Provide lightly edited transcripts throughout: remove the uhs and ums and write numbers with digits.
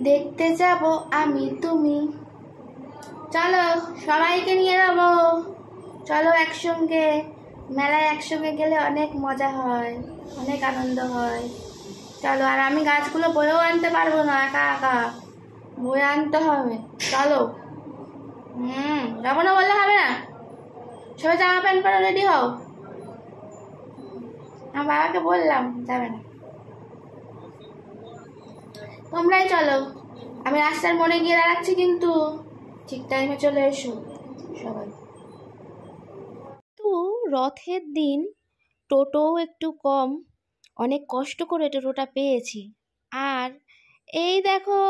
দেখতে যাব আমি তুমি, চলো সবাইকে নিয়ে যাবো, চলো একসঙ্গে। মেলায় একসঙ্গে গেলে অনেক মজা হয়, অনেক আনন্দ হয়। চলো। আর আমি গাছগুলো বয়েও আনতে পারবো না, একা একা বয়ে আনতে হবে। চলো। যাবো না বললে হবে না। সবাই জামা প্যান্ট পরে রেডি হও। আমার বাবাকে বললাম যাবে না, তোমরাই চলো। আমি রাস্তার মোড়ে গিয়ে দাঁড়াচ্ছি, কিন্তু ঠিক টাইমে চলে এসো সবাই। তো রথের দিন টোটোও একটু কম, অনেক কষ্ট করে টোটোটা পেয়েছি। আর এই দেখো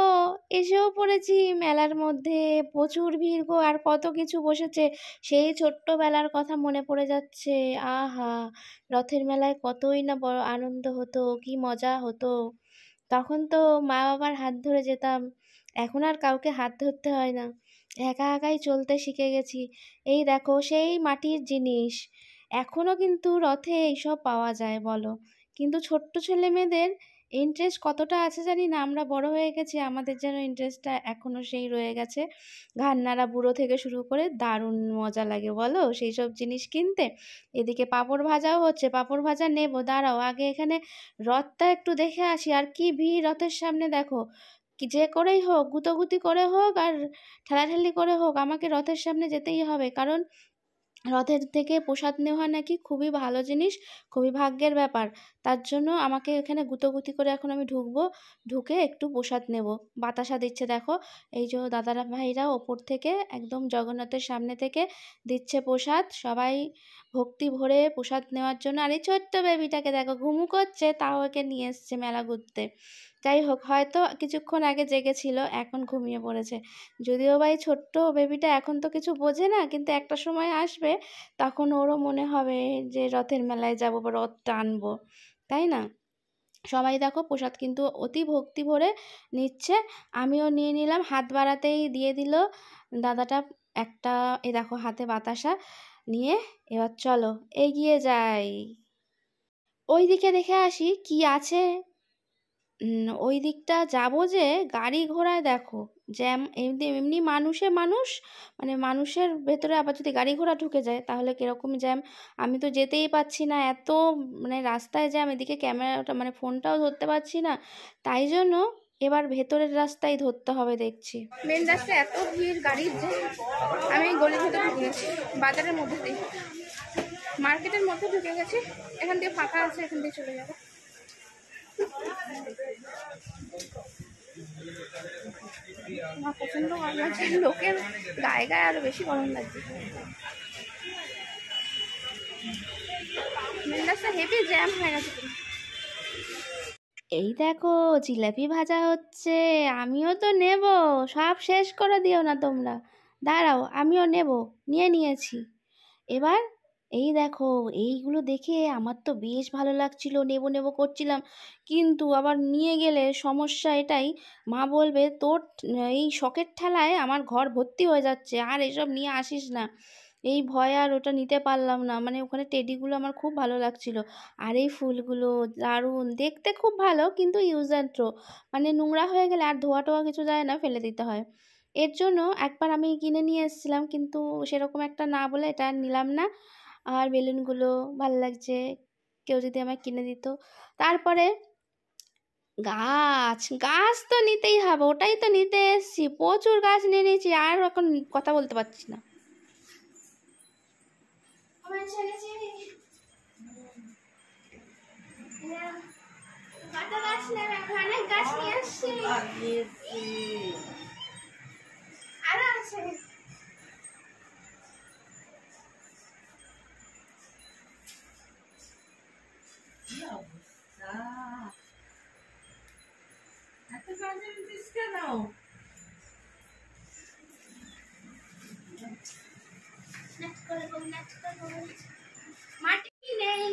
এসেও পড়েছি মেলার মধ্যে। প্রচুর ভিড় গো, আর কত কিছু বসেছে। সেই ছোট্টবেলার কথা মনে পড়ে যাচ্ছে। আহা, রথের মেলায় কতই না বড় আনন্দ হতো, কি মজা হতো। তখন তো মা বাবার হাত ধরে যেতাম, এখন আর কাউকে হাত ধরতে হয় না, একা একাই চলতে শিখে গেছি। এই দেখো সেই মাটির জিনিস, এখনো কিন্তু রথে এইসব পাওয়া যায় বলো। কিন্তু ছোট্ট ছেলে মেয়েদের ইন্টারেস্ট কতটা আছে জানি না, আমরা বড় হয়ে গেছি, আমাদের যেন ইন্টারেস্টটা এখনো সেই রয়ে গেছে। ঘাড় নাড়া বুড়ো থেকে শুরু করে দারুণ মজা লাগে বলো সেই সব জিনিস কিনতে। এদিকে পাঁপড় ভাজাও হচ্ছে, পাঁপড় ভাজা নেবো, দাঁড়াও আগে এখানে রথটা একটু দেখে আসি। আর কি ভিড় রথের সামনে দেখো, কি যে করেই হোক, গুতোগুতি করে হোক আর ঠেলাঠেলি করে হোক, আমাকে রথের সামনে যেতেই হবে। কারণ রথের থেকে প্রসাদ নেওয়া নাকি খুবই ভালো জিনিস, খুবই ভাগ্যের ব্যাপার। তার জন্য আমাকে এখানে গুতোগুতি করে এখন আমি ঢুকবো, ঢুকে একটু প্রসাদ নেব। বাতাসা দিচ্ছে দেখো, এই যে দাদারা ভাইরা ওপর থেকে একদম জগন্নাথের সামনে থেকে দিচ্ছে প্রসাদ, সবাই ভক্তি ভরে প্রসাদ নেওয়ার জন্য। আর এই ছোট্ট বেবিটাকে দেখো ঘুমু করছে, তাও একে নিয়ে এসছে মেলা ঘুরতে। যাই হোক, হয়তো কিছুক্ষণ আগে জেগেছিল, এখন ঘুমিয়ে পড়েছে। যদিও বা এই ছোট্ট বেবিটা এখন তো কিছু বোঝে না, কিন্তু একটা সময় আসবে তখন ওরও মনে হবে যে রথের মেলায় যাব বা রথ টানবো, তাই না? সবাই দেখো প্রসাদ কিন্তু অতি ভক্তি ভরে নিচ্ছে, আমিও নিয়ে নিলাম। হাত বাড়াতেই দিয়ে দিল দাদাটা একটা, এই দেখো হাতে বাতাসা নিয়ে। এবার চলো এগিয়ে যাই, ওই দিকে দেখে আসি কি আছে। ওই দিকটা যাব যে গাড়ি ঘোড়ায় দেখো জ্যাম, এমনি এমনি মানুষে মানুষ, মানে মানুষের ভেতরে আবার যদি গাড়ি ঘোড়া ঢুকে যায় তাহলে কীরকম জ্যাম। আমি তো যেতেই পাচ্ছি না, এত মানে রাস্তায় জ্যাম, এদিকে ক্যামেরাটা মানে ফোনটাও ধরতে পারছি না। তাই জন্য এবার ভেতরের রাস্তায় ধরতে হবে দেখছি। মেন রাস্তায় এত ভিড় গাড়ির যে আমি গলির ভেতরে ঢুকে গেছি, বাজারের মধ্যে দিয়ে, মার্কেটের মধ্যে ঢুকে গেছি। এখান দিয়ে ফাঁকা আছে, এখান দিয়ে চলে যাবো। আমার প্রচন্ড গরম লাগছে, লোকের গায়ে গায়ে আরো বেশি গরম লাগছে। মেন রাস্তা হেভি জ্যাম হয়ে গেছে। এই দেখো জিলাপি ভাজা হচ্ছে, আমিও তো নেব। সব শেষ করে দিও না তোমরা, দাঁড়াও আমিও নেব, নিয়ে নিয়েছি। এবার এই দেখো এইগুলো দেখে আমার তো বেশ ভালো লাগছিল, নেব নেব করছিলাম। কিন্তু আবার নিয়ে গেলে সমস্যা এটাই, মা বলবে তোর এই শখের ঠেলায় আমার ঘর ভর্তি হয়ে যাচ্ছে, আর এসব নিয়ে আসিস না। এই ভয়ে আর ওটা নিতে পারলাম না। মানে ওখানে টেডিগুলো আমার খুব ভালো লাগছিল, আর এই ফুলগুলো দারুণ দেখতে, খুব ভালো, কিন্তু ইউজ অ্যান্ড থ্রো, মানে নোংরা হয়ে গেলে আর ধোয়া টোয়া কিছু যায় না, ফেলে দিতে হয়। এর জন্য একবার আমি কিনে নিয়ে এসেছিলাম, কিন্তু সেরকম একটা না বলে এটা আর নিলাম না। আর বেলুনগুলো ভালো লাগছে, কেউ যদি আমায় কিনে দিত। তারপরে গাছ, গাছ তো নিতেই হবে, ওটাই তো নিতে এসেছি, প্রচুর গাছ নিয়ে নিয়েছি, আর এখন কথা বলতে পারছি না। অনেক গাছ নিয়ে আসছি, আরো আছে। মাটি নেই,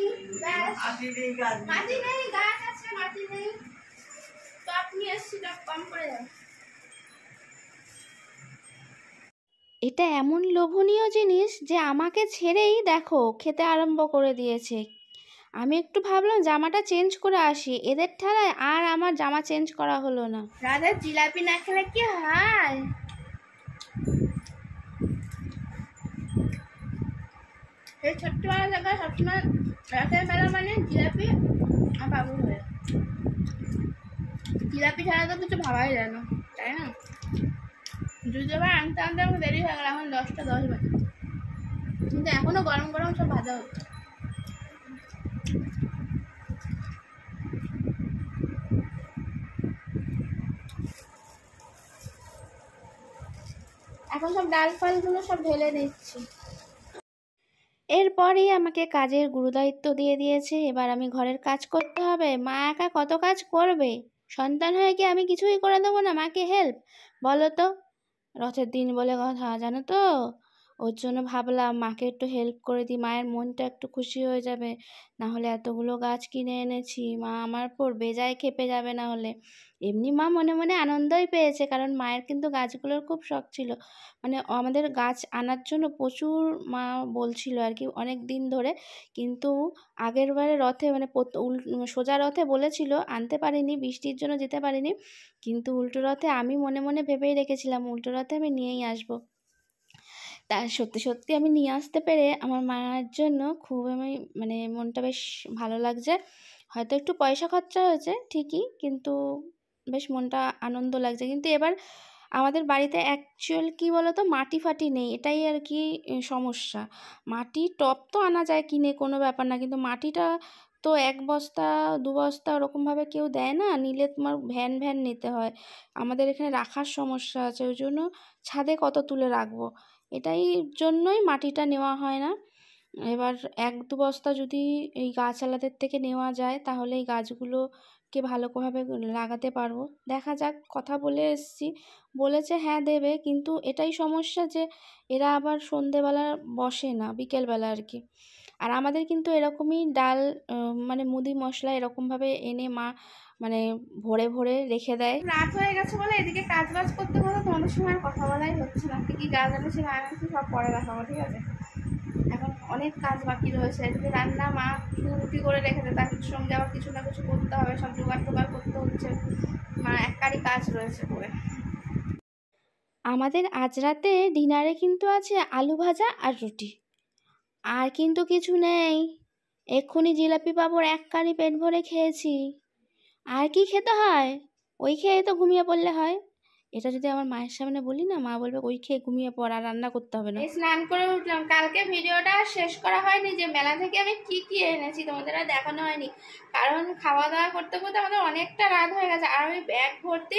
মাটি নেই, গাছ আছে, মাটি নেই। টপ নিয়ে এসছি, টপ কম করে যাবে। এটা এমন লোভনীয় জিনিস যে আমাকে ছেড়েই দেখো খেতে আরম্ভ করে দিয়েছে। আমি একটু ভাবলাম জামাটা চেঞ্জ করে আসি, এদের ঠেলায় আর আমার জামা চেঞ্জ করা হলো না। রাধা জিলাপি না খেলে কি হয়? এই ছোট্টবেলা থেকে সবসময় রাতের বেলা মানে জিলাপি আর বাবু হয়ে, জিলাপি ছাড়া তো কিছু ভাবাই যায় না, তাই না? যদি আবার আনতে আনতে আমার দেরি হয়ে গেল, এখন 10টা 10 বাজে, কিন্তু এখনো গরম গরম সব ভাজা হচ্ছে। এখন সব ডাল ফালগুলো সব ঢেলে দিচ্ছি। এরপরেই আমাকে কাজের গুরুদায়িত্ব দিয়ে দিয়েছে, এবার আমি ঘরের কাজ করতে হবে। মা একা কত কাজ করবে? সন্তান হয়ে কি আমি কিছুই করে দেবো না মাকে হেল্প? বলো তো। রথের দিন বলে কথা, জানো তো, ওর জন্য ভাবলাম মাকে একটু হেল্প করে দিই, মায়ের মনটা একটু খুশি হয়ে যাবে। না হলে এতগুলো গাছ কিনে এনেছি, মা আমার পর বেজায় খেপে যাবে না হলে। এমনি মা মনে মনে আনন্দই পেয়েছে, কারণ মায়ের কিন্তু গাছগুলোর খুব শখ ছিল। মানে আমাদের গাছ আনার জন্য প্রচুর মা বলছিল আর কি, অনেক দিন ধরে। কিন্তু আগের বারে রথে মানে সোজা রথে বলেছিল, আনতে পারিনি, বৃষ্টির জন্য যেতে পারিনি। কিন্তু উল্টো রথে আমি মনে মনে ভেবেই রেখেছিলাম উল্টো রথে আমি নিয়েই আসবো। তা সত্যি সত্যি আমি নিয়ে আসতে পেরে আমার মায়ের জন্য খুব আমি মানে মনটা বেশ ভালো লাগছে। হয়তো একটু পয়সা খরচা হয়েছে ঠিকই, কিন্তু বেশ মনটা আনন্দ লাগছে। কিন্তু এবার আমাদের বাড়িতে অ্যাকচুয়াল কী বলো তো, মাটি ফাটি নেই, এটাই আর কি সমস্যা। মাটির টব তো আনা যায় কিনে, কোনো ব্যাপার না, কিন্তু মাটিটা তো 1 বস্তা 2 বস্তা ওরকমভাবে কেউ দেয় না, নিলে তোমার ভ্যান ভ্যান নিতে হয়। আমাদের এখানে রাখার সমস্যা আছে, ওই জন্য ছাদে কত তুলে রাখবো, এটাই জন্যই মাটিটা নেওয়া হয় না। এবার 1-2 বস্তা যদি এই গাছওয়ালাদের থেকে নেওয়া যায় তাহলে এই গাছগুলোকে ভালোভাবে লাগাতে পারবো। দেখা যাক, কথা বলে এসছি, বলেছে হ্যাঁ দেবে, কিন্তু এটাই সমস্যা যে এরা আবার সন্ধেবেলা বসে না, বিকেলবেলা আর কি। আর আমাদের কিন্তু এরকমই ডাল মানে মুদি মশলা এরকমভাবে এনে মা মানে ভরে ভরে রেখে দেয়। রাত হয়ে গেছে বলে এদিকে কাজ বাজ করতে করতে তোমাদের সময় আর কথা বলাই হচ্ছে না। কি কি গাছ এনেছি না এনেছি সব পরে দেখাবো, ঠিক আছে? এখন অনেক কাজ বাকি রয়েছে, এদিকে রান্না মা রুটি করে রেখেছে, তার সঙ্গে আবার কিছু না কিছু করতে হবে, সব জোগাড় টোগাড় করতে হচ্ছে, মা একটারই কাজ রয়েছে করে। আমাদের আজ রাতে ডিনারে কিন্তু আছে আলু ভাজা আর রুটি, আর কিন্তু কিছু নেই। এক্ষুনি জিলাপি পাঁপড় 1 কারি পেট ভরে খেয়েছি, আর কি খেতে হয়? ওই খেয়ে তো ঘুমিয়ে পড়লে হয়। এটা যদি আমার মায়ের সামনে বলি না, মা বলবে ওই খেয়ে ঘুমিয়ে পড়, আর রান্না করতে হবে না। স্নান করে উঠলাম, কালকে ভিডিওটা শেষ করা হয়নি যে মেলা থেকে আমি কি কি এনেছি তোমাদের আর দেখানো হয়নি, কারণ খাওয়া দাওয়া করতে করতে আমাদের অনেকটা রাত হয়ে গেছে। আর আমি ব্যাগ ভর্তি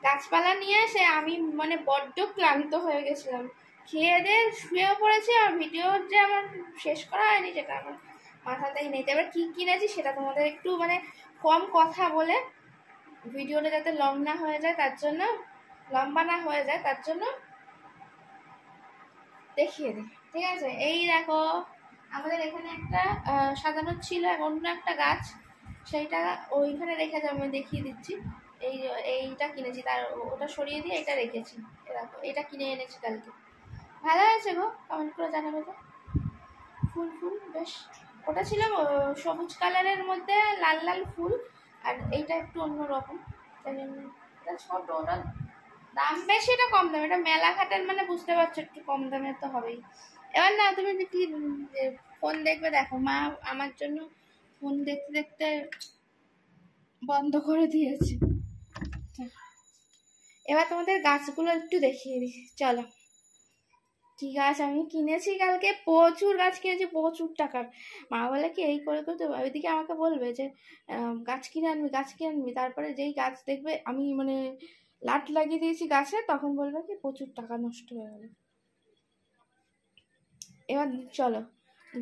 গাছপালা নিয়ে এসে আমি মানে বড্ড ক্লান্ত হয়ে গেছিলাম, খেয়ে দিয়ে শুয়েও পড়েছি। আর ভিডিও যে আমার শেষ করা হয়নি সেটা আমার মাথাতেই নেই। এবার কী কিনেছি সেটা তোমাদের একটু মানে কম কথা বলে ভিডিওটা যাতে লং না হয়ে যায়, তার জন্য লম্বা না হয়ে যায় তার জন্য দেখিয়ে দিই, ঠিক আছে? এই দেখো, আমাদের এখানে একটা সাজানো ছিল অন্য একটা গাছ, সেইটা ওইখানে রেখে যাবো, আমি দেখিয়ে দিচ্ছি। এইটা কিনেছি, তার ওটা সরিয়ে দিয়ে এটা রেখেছি। দেখো, এটা কিনে এনেছি কালকে, ভালো হয়েছে গো, কমেন্ট করে জানাবে তো। ফুল ফুল বেশ, ওটা ছিল সবুজ কালারের মধ্যে লাল লাল ফুল, আর এইটা একটু অন্যরকম। এটা ছোট, ওটা দাম বেশি, এটা কম দাম, এটা মেলাঘাটের মানে বুঝতে পারছো একটু কম দামের তো হবেই। এবার না তুমি কি ফোন দেখবে, দেখো মা আমার জন্য ফোন দেখতে দেখতে বন্ধ করে দিয়েছে। এবার তোমাদের গাছগুলো একটু দেখিয়ে দিই, চলো। কি গাছ আমি কিনেছি কালকে, প্রচুর গাছ কিনেছি, প্রচুর টাকার। মা বলে কি এই করে করতে, ওইদিকে আমাকে বলবে যে গাছ কিনে আনবি, গাছ কিনে আনবি, তারপরে যেই গাছ দেখবে আমি মানে লাট লাগিয়ে দিয়েছি গাছে, তখন বলবে কি প্রচুর টাকা নষ্ট হয়ে গেল। এবার চলো,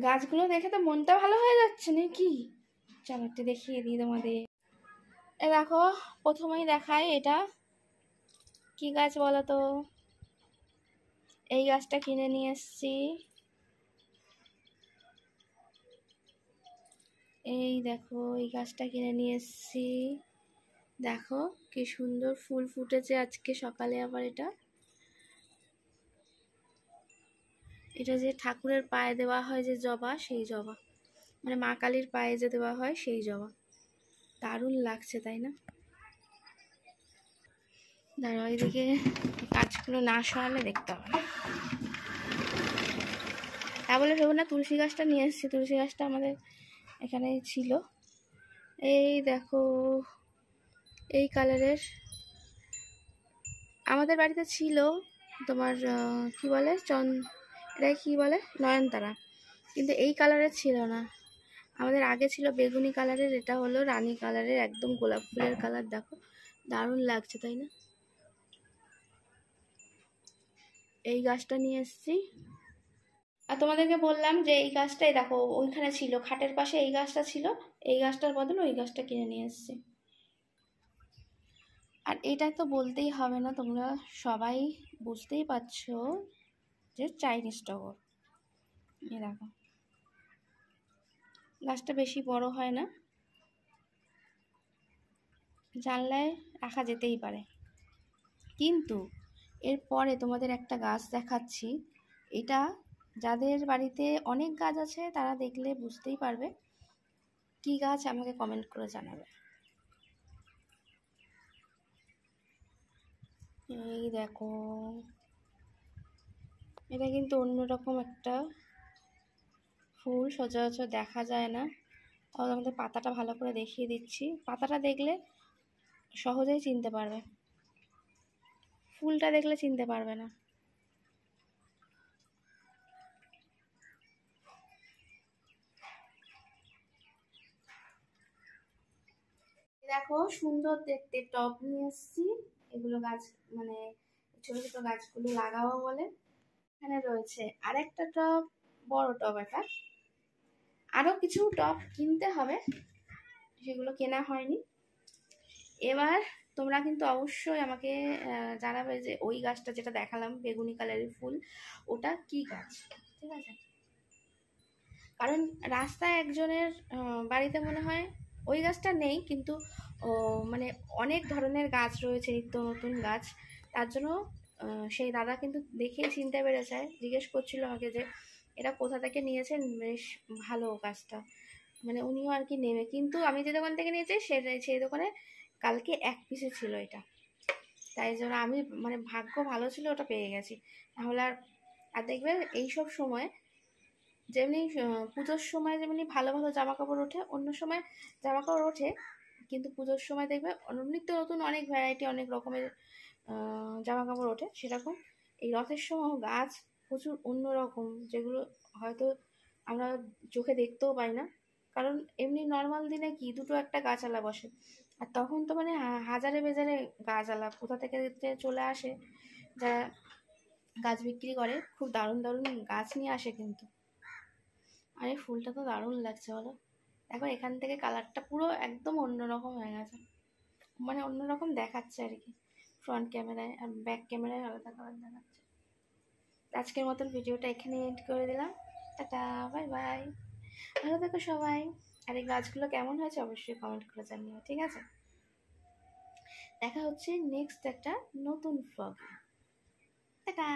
গাছগুলো দেখে তো মনটা ভালো হয়ে যাচ্ছে নাকি, চলো একটু দেখিয়ে দিই তোমাদের। এ দেখো, প্রথমেই দেখাই, এটা কি গাছ বলো তো? এই গাছটা কিনে নিয়ে এসছি, এই দেখো এই গাছটা কিনে নিয়ে এসছি। দেখো কি সুন্দর ফুল ফুটেছে আজকে সকালে। আবার এটা এটা যে ঠাকুরের পায়ে দেওয়া হয় যে জবা, সেই জবা, মানে মা কালীর পায়ে যে দেওয়া হয় সেই জবা। দারুণ লাগছে তাই না? দাঁড়া, ওইদিকে গাছগুলো না সরালে দেখতে হবে। তা বলে ভেবো না তুলসী গাছটা নিয়ে এসেছি, তুলসী গাছটা আমাদের এখানে ছিল। এই দেখো এই কালারের আমাদের বাড়িতে ছিল তোমার কি বলে এটা কি বলে নয়নতারা, কিন্তু এই কালারের ছিল না। আমাদের আগে ছিল বেগুনি কালারের, এটা হলো রানী কালারের, একদম গোলাপ ফুলের কালার। দেখো দারুণ লাগছে তাই না? এই গাছটা নিয়ে এসেছি। আর তোমাদেরকে বললাম যে এই গাছটাই দেখো ওইখানে ছিল, খাটের পাশে এই গাছটা ছিল, এই গাছটার বদলে ওই গাছটা কিনে নিয়ে এসেছি। আর এটা তো বলতেই হবে না, তোমরা সবাই বুঝতেই পারছো যে চাইনিজ টগর। এই দেখো গাছটা বেশি বড় হয় না, জানলায় রাখা যেতেই পারে। কিন্তু এরপরে তোমাদের একটা গাছ দেখাচ্ছি, এটা যাদের বাড়িতে অনেক গাছ আছে তারা দেখলে বুঝতেই পারবে কি গাছ, আমাকে কমেন্ট করে জানাবে। এই দেখো এটা কিন্তু অন্যরকম একটা ফুল, সচরাচর দেখা যায় না। তাহলে আমাদের পাতাটা ভালো করে দেখিয়ে দিচ্ছি, পাতাটা দেখলে সহজেই চিনতে পারবে, ফুলটা দেখলে চিনতে পারবে না। দেখো সুন্দর দেখতে টব নিয়ে এসেছি, এগুলো গাছ মানে ছোট ছোট গাছগুলো লাগাবো বলে। এখানে রয়েছে আরেকটা টব, বড় টব এটা, আরো কিছু টব কিনতে হবে, সেগুলো কেনা হয়নি। এবার তোমরা কিন্তু অবশ্যই আমাকে জানাবে যে ওই গাছটা যেটা দেখালাম বেগুনি কালারের ফুল, ওটা কি গাছ, ঠিক আছে? কারণ রাস্তায় একজনের বাড়িতে মনে হয় ওই গাছটা নেই, কিন্তু মানে অনেক ধরনের গাছ রয়েছে, নিত্য নতুন গাছ। তার জন্য সেই দাদা কিন্তু দেখেই চিনতে পেরেছে, জিজ্ঞেস করছিল আমাকে যে এটা কোথা থেকে নিয়েছেন, বেশ ভালো গাছটা, মানে উনিও আর কি নেবে। কিন্তু আমি যে দোকান থেকে নিয়েছি সেই দোকানে কালকে এক পিসে ছিল এটা, তাই জন্য আমি মানে ভাগ্য ভালো ছিল, ওটা পেয়ে গেছি। তাহলে আর দেখবে এইসব সময় যেমনি পুজোর সময় যেমনি ভালো ভালো জামা কাপড় ওঠে, অন্য সময় জামা কাপড় ওঠে, কিন্তু পুজোর সময় দেখবে নিত্য নতুন অনেক ভ্যারাইটি, অনেক রকমের জামা কাপড় ওঠে। সেরকম এই রথের সময় গাছ প্রচুর অন্যরকম, যেগুলো হয়তো আমরা চোখে দেখতেও পাই না। কারণ এমনি নর্মাল দিনে কি দুটো একটা গাছালা বসে, আর তখন তো মানে হাজারে বেজারে গাছালা কোথা থেকে চলে আসে, যারা গাছ বিক্রি করে খুব দারুণ দারুণ গাছ নিয়ে আসে কিন্তু। আর এই ফুলটা তো দারুণ লাগছে বলো, দেখো এখান থেকে কালারটা পুরো একদম অন্যরকম হয়ে গেছে, মানে অন্যরকম দেখাচ্ছে আর কি ফ্রন্ট ক্যামেরায়, আর ব্যাক ক্যামেরায় আলাদা কালার দেখাচ্ছে। আজকের মতন ভিডিওটা এখানে এন্ড করে দিলাম, টাটা বাই বাই, ভালো থেকো সবাই। আর এই গাছগুলো কেমন হয়েছে অবশ্যই কমেন্ট করে জানিও, ঠিক আছে? দেখা হচ্ছে নেক্সট একটা নতুন ব্লগে, টাটা।